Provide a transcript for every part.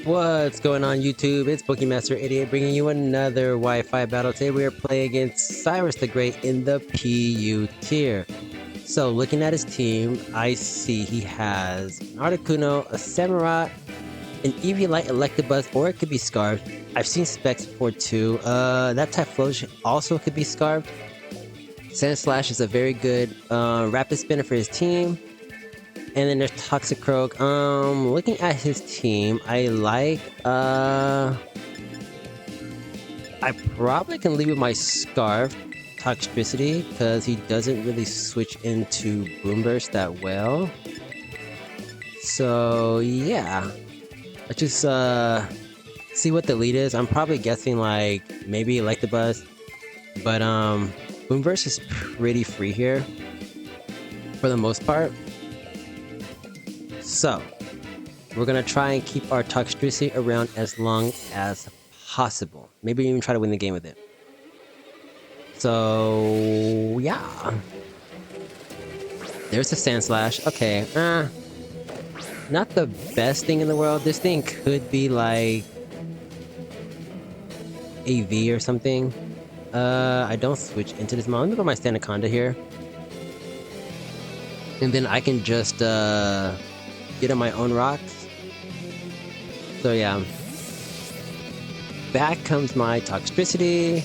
What's going on YouTube? It's POKEMASTER88 bringing you another Wi-Fi battle. Today we are playing against Cyrus the Great in the PU tier. So looking at his team, I see he has an Articuno, a Samurai, an Eviolite, Electabuzz, or it could be Scarfed. I've seen specs before too. That Typhlosion also could be Scarfed. Sandslash is a very good rapid spinner for his team. And then there's Toxicroak. Looking at his team, I like, I probably can leave with my Scarf, Toxtricity, because he doesn't really switch into Boom Burst that well. So, yeah. Let's just, see what the lead is. I'm probably guessing, like, maybe Electabuzz. But, Boom Burst is pretty free here. For the most part. So, we're gonna try and keep our Toxtricity around as long as possible. Maybe even try to win the game with it. So, yeah. There's the Sandslash. Okay, not the best thing in the world. This thing could be like a V or something. I don't switch into this mod. Let me go my Stanaconda here. And then I can just, get on my own rocks. So yeah. Back comes my Toxtricity.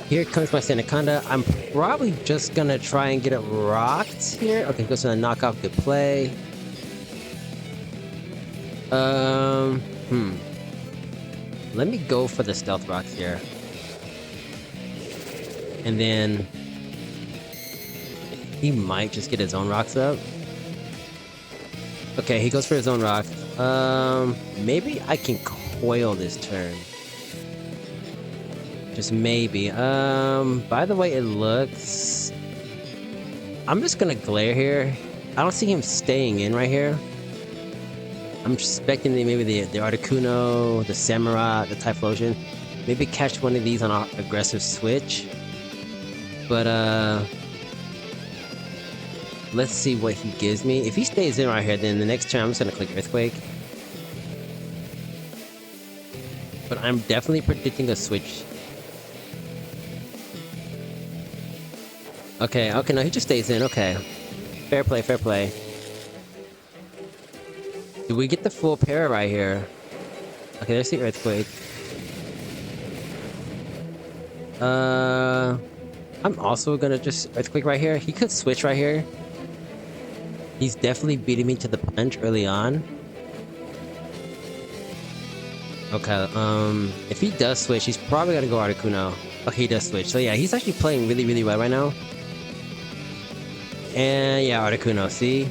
Here comes my Stanaconda. I'm probably just gonna try and get it rocked here. Okay, goes to the knockoff. Good play. Let me go for the Stealth Rocks here. And then he might just get his own rocks up. Okay, he goes for his own rock. Maybe I can coil this turn. Just maybe. By the way it looks... I'm just gonna glare here. I don't see him staying in right here. I'm expecting maybe the Articuno, the Samurai, the Typhlosion. Maybe catch one of these on an aggressive switch. But, let's see what he gives me. If he stays in right here, then the next turn I'm just gonna click Earthquake. But I'm definitely predicting a switch. Okay, no, he just stays in. Okay. Fair play, fair play. Do we get the full pair right here? Okay, there's the Earthquake. I'm also gonna just Earthquake right here. He could switch right here. He's definitely beating me to the punch early on. Okay, if he does switch, he's probably gonna go Articuno. Okay, he does switch. So yeah, he's actually playing really, really well right now. And yeah, Articuno, see?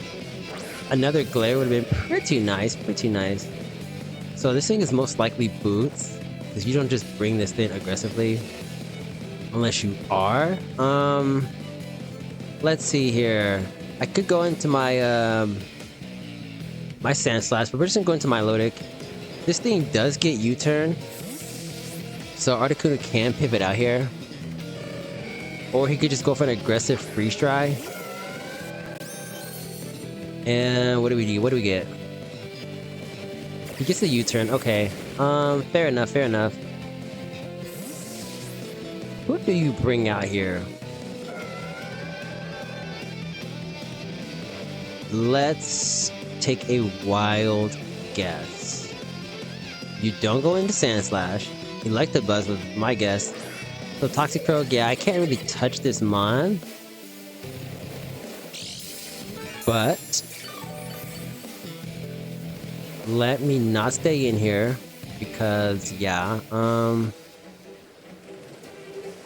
Another Glare would have been pretty nice, pretty nice. So this thing is most likely Boots, because you don't just bring this thing aggressively. Unless you are. Let's see here. I could go into my my Sandslash, but we're just gonna go into my Milotic. This thing does get U-turn, so Articuno can pivot out here, or he could just go for an aggressive Freeze Dry. And what do we do? What do we get? He gets the U-turn. Okay. Fair enough. Fair enough. Who do you bring out here? Let's take a wild guess. You don't go into Sandslash. Electabuzz was my guess. So Toxicroak, yeah, I can't really touch this mon. But let me not stay in here because yeah,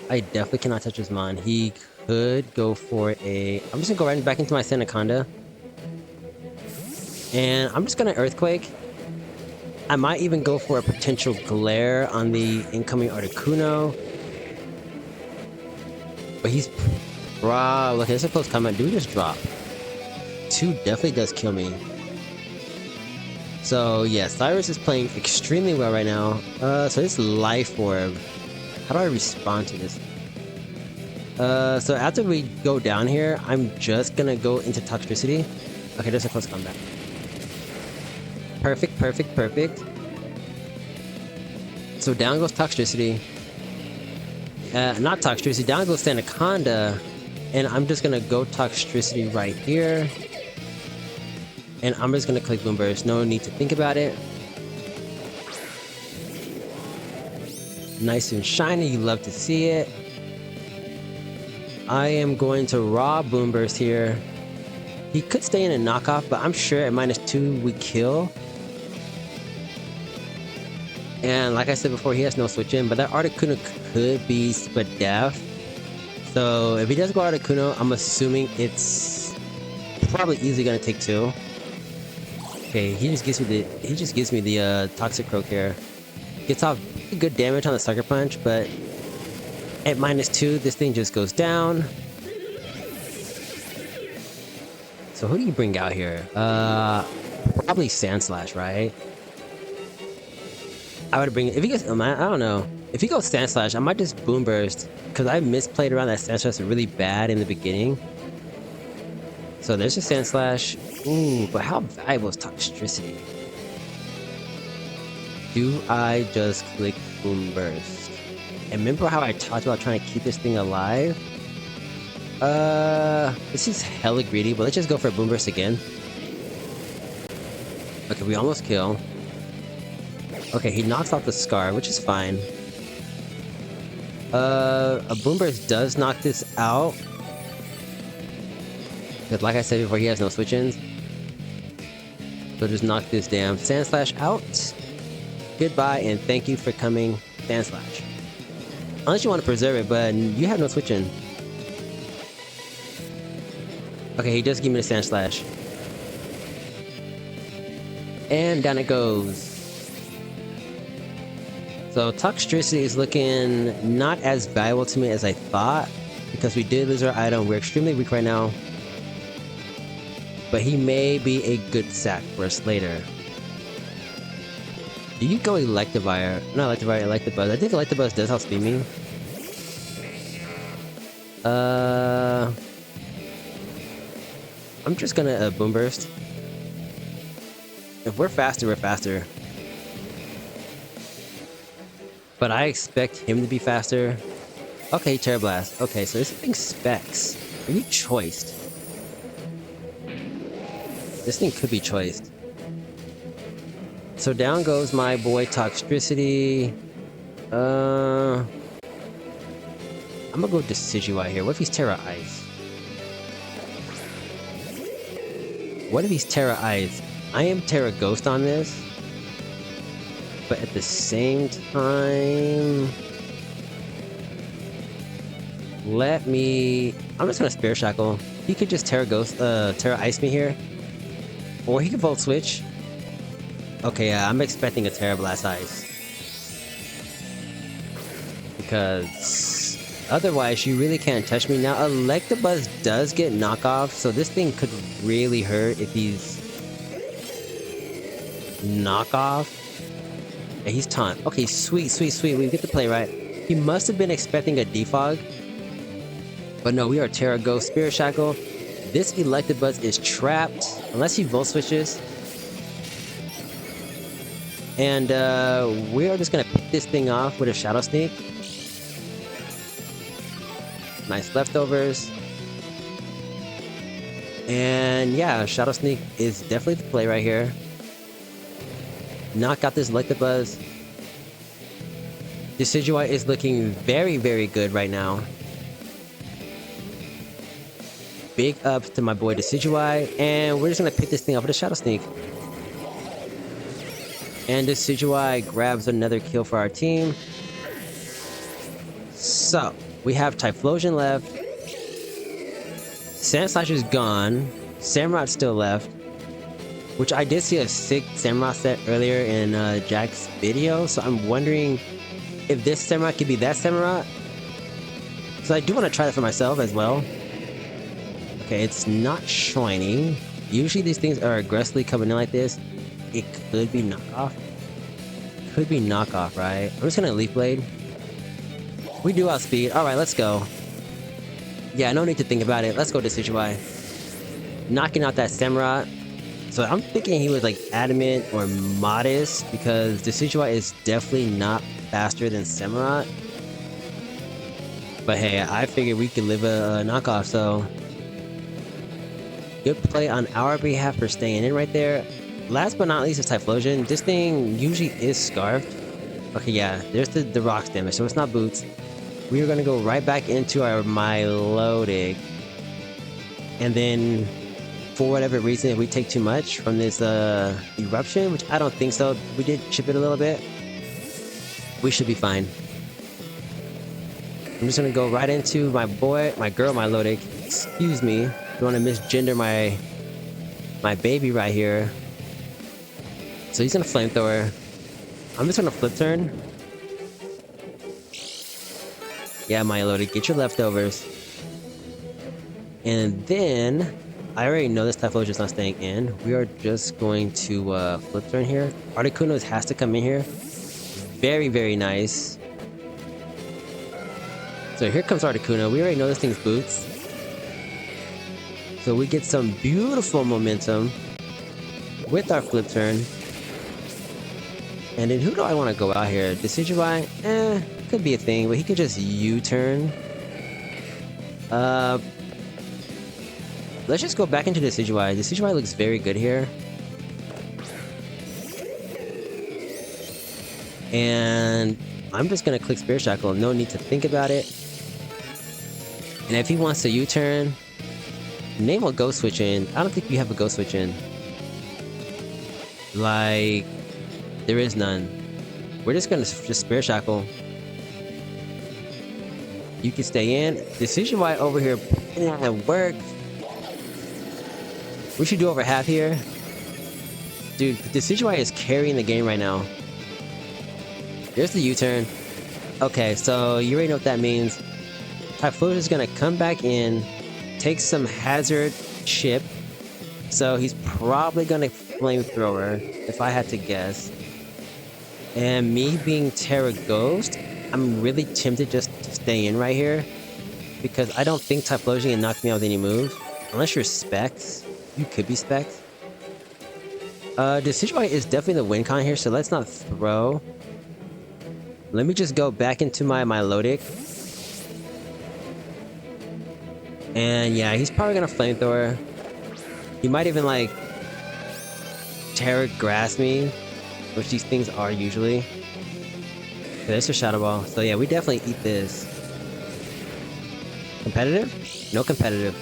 I definitely cannot touch this mon. He could go for a... I'm just gonna go right back into my Stanaconda. And I'm just gonna Earthquake. I might even go for a potential Glare on the incoming Articuno. But he's... Wow, look, there's a close comment. Do we just drop? 2 definitely does kill me. So yeah, Cyrus is playing extremely well right now. So this Life Orb. How do I respond to this? So after we go down here, I'm just gonna go into Toxtricity. Okay, there's a close comeback. Perfect, perfect, perfect. So down goes Toxtricity. Not Toxtricity, down goes Anaconda. And I'm just gonna go Toxtricity right here. And I'm just gonna click Boom Burst. No need to think about it. Nice and shiny, you love to see it. I am going to raw Boom Burst here. He could stay in a knockoff, but I'm sure at -2 we kill. And like I said before, he has no switch in, but that Articuno could be Spadef. So if he does go Articuno, I'm assuming it's probably easily gonna take 2. Okay, he just gives me the Toxic Croak here. Gets off good damage on the Sucker Punch, but at -2, this thing just goes down. So who do you bring out here? Probably Sandslash, right? I would bring, if he goes, I don't know. If he goes Sandslash, I might just Boom Burst, because I misplayed around that Sandslash really bad in the beginning. So there's a Sandslash. Ooh, but how valuable is Toxtricity? Do I just click Boom Burst? And remember how I talked about trying to keep this thing alive? This is hella greedy, but let's just go for a Boom Burst again. Okay, we almost kill. Okay, he knocks off the Scar, which is fine. A Boom Burst does knock this out. But like I said before, he has no switch-ins. So just knock this damn Sandslash out. Goodbye, and thank you for coming, Sandslash. Unless you want to preserve it, but you have no switch-in. Okay, he does give me the Sandslash. And down it goes. So Toxtricity is looking not as valuable to me as I thought, because we did lose our item. We're extremely weak right now. But he may be a good sack for us later. Do you go Electivire? Not Electivire, Electabuzz. I think Electabuzz does outspeed me. I'm just gonna Boom Burst. If we're faster, we're faster. But I expect him to be faster. Okay, Terra Blast. Okay, so this thing specs. Are you choiced? This thing could be choiced. So down goes my boy Toxtricity. I'm gonna go Decidueye here. What if he's Terra Ice? What if he's Terra Ice? I am Terra Ghost on this. But at the same time... I'm just gonna Spirit Shackle. He could just Terra Ice me here. Or he could Volt Switch. Okay, I'm expecting a Terra Blast Ice. Because otherwise, you really can't touch me. Now, Electabuzz does get knockoff, so this thing could really hurt if he's knockoff. Yeah, he's taunt. Okay, sweet, sweet, sweet. We get the play right. He must have been expecting a defog. But no, we are Terra Ghost Spirit Shackle. This Electabuzz is trapped unless he Volt Switches. And we are just gonna pick this thing off with a Shadow Sneak. Nice leftovers. And yeah, Shadow Sneak is definitely the play right here. Knock out this Electabuzz. Decidueye is looking very, very good right now. Big ups to my boy Decidueye, and we're just gonna pick this thing up with a Shadow Sneak. And Decidueye grabs another kill for our team. So, we have Typhlosion left. Sandslash is gone. Samurot's still left. Which I did see a sick Samurott set earlier in Jack's video, so I'm wondering if this Samurott could be that Samurott. So I do want to try that for myself as well. Okay, it's not shiny. Usually these things are aggressively coming in like this. It could be knockoff. Could be knockoff, right? I'm just gonna Leaf Blade. We do outspeed. Alright, let's go. Yeah, no need to think about it. Let's go Decidueye. Knocking out that Samurott. So I'm thinking he was like adamant or modest because Decidueye is definitely not faster than Samurott. But hey, I figured we could live a knockoff, so good play on our behalf for staying in right there. Last but not least is Typhlosion. This thing usually is Scarfed. Okay, yeah, there's the rocks damage, so it's not boots. We are gonna go right back into our Milotic. And then, for whatever reason, if we take too much from this eruption, which I don't think so, we did chip it a little bit, we should be fine. I'm just gonna go right into my girl Milotic. Excuse me, don't want to misgender my baby right here. So he's gonna flamethrower. I'm just gonna flip turn. Yeah, Milotic, get your leftovers. And then, I already know this Typhlosion's not staying in. We are just going to flip turn here. Articuno has to come in here. Very, very nice. So here comes Articuno. We already know this thing's boots. So we get some beautiful momentum with our flip turn. And then who do I want to go out here? Decidueye? Could be a thing, but he could just U-turn. Let's just go back into Decidueye. Decidueye looks very good here. And I'm just gonna click Spirit Shackle. No need to think about it. And if he wants to U-turn, name a Ghost Switch in. I don't think we have a Ghost Switch in. Like, there is none. We're just gonna just Spirit Shackle. You can stay in. Decidueye over here putting in work. We should do over half here. Dude, Decidueye is carrying the game right now. There's the U-turn. Okay, so you already know what that means. Typhlosion is gonna come back in, take some hazard chip. So he's probably gonna flamethrower, if I had to guess. And me being Terra Ghost, I'm really tempted just to stay in right here. Because I don't think Typhlosion can knock me out with any moves. Unless you're Specs. You could be Specs. Decidueye is definitely the win con here, so let's not throw. Let me just go back into my Milotic. And yeah, he's probably gonna flamethrower. He might even like Terra Grass me, which these things are usually. Okay, there's a Shadow Ball. So yeah, we definitely eat this. Competitive? No competitive.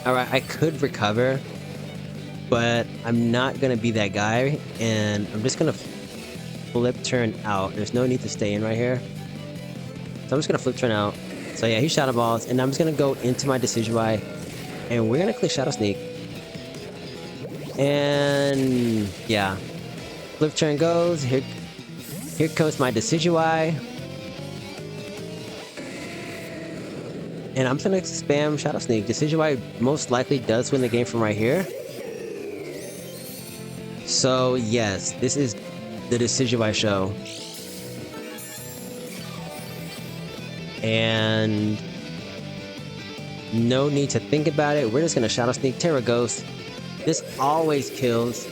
Alright, I could recover, but I'm not gonna be that guy, and I'm just gonna flip turn out. There's no need to stay in right here. So I'm just gonna flip turn out. So yeah, he Shadow Balls, and I'm just gonna go into my Decidueye, and we're gonna click Shadow Sneak. And yeah, flip turn goes. Here comes my Decidueye, and I'm just gonna spam Shadow Sneak. Decidueye most likely does win the game from right here. So yes, this is the Decidueye show. And no need to think about it. We're just gonna Shadow Sneak Terra Ghost. This always kills.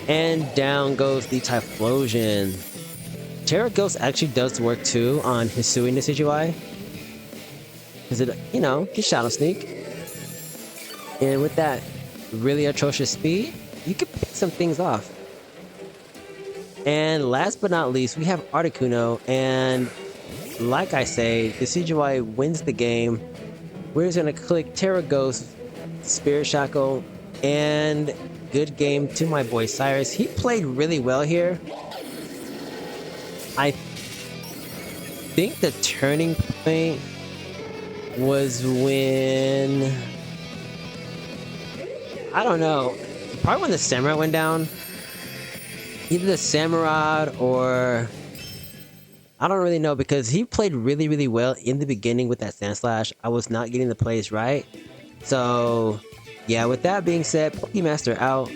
And down goes the Typhlosion. Terra Ghost actually does work too on Hisuian Decidueye. Because it, you know, you Shadow Sneak. And with that really atrocious speed, you can pick some things off. And last but not least, we have Articuno, and like I say, Decidueye wins the game. We're just gonna click Terra Ghost, Spirit Shackle, and good game to my boy Cyrus. He played really well here. I think the turning point was when... I don't know. Probably when the Samurott went down. Either the Samurott or... I don't really know, because he played really, really well in the beginning with that Sand Slash. I was not getting the plays right. So, yeah, with that being said, POKEMASTER out.